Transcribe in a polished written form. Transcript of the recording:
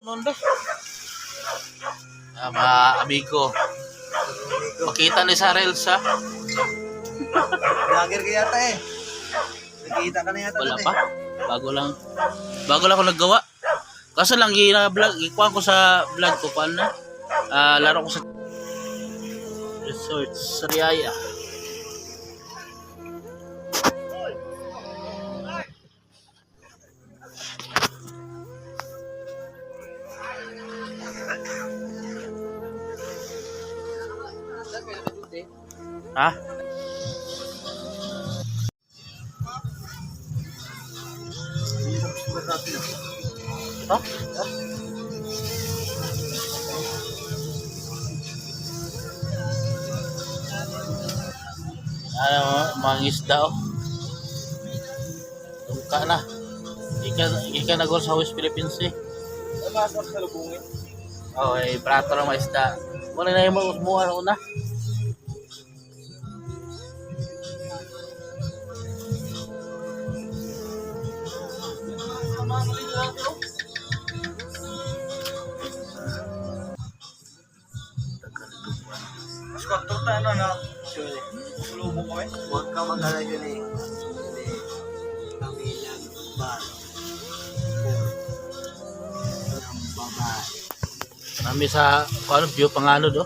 Nondo. Mga amigo. Makita ni sa Reels ha? Vlogger ka yata eh. Nakita ka na yata. Wala pa. Bago lang ako naggawa. Kaso lang gina-vlog, ikuha ko sa vlog ko paano na. Laro ko sa Resort Sariaya. Ha? Ito? Ano, mga isda oh. Tungka na. Ika na gol sa West Philippines eh. Masarap sa lubungin. Oh, eh, prato lang mga isda. Muna na yung mga una. Mas kwento tayo na. Sure. Lubong ko eh. Huwag ka mag-alala yun eh. Kasi kami nag-bar. Ng babae. Kami sa ano, view pangano do.